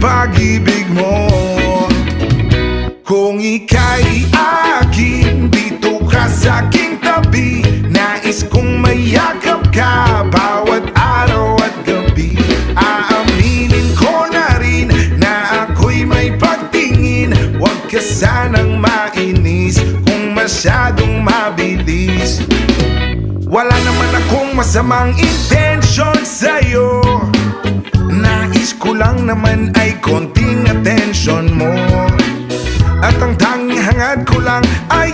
pag-ibig mo. Kung ika'y akin, dito ka sa aking tabi. Nais kong mayakap ka bawat araw at gabi. Aaminin ko na rin na ako'y may pagtingin. Huwag ka sanang mainis kung masyadong mabilis. Wala naman akong masamang intensyon sa'yo. Nais ko lang naman ay konting atensyon mo. At ang tanging hangad ko lang ay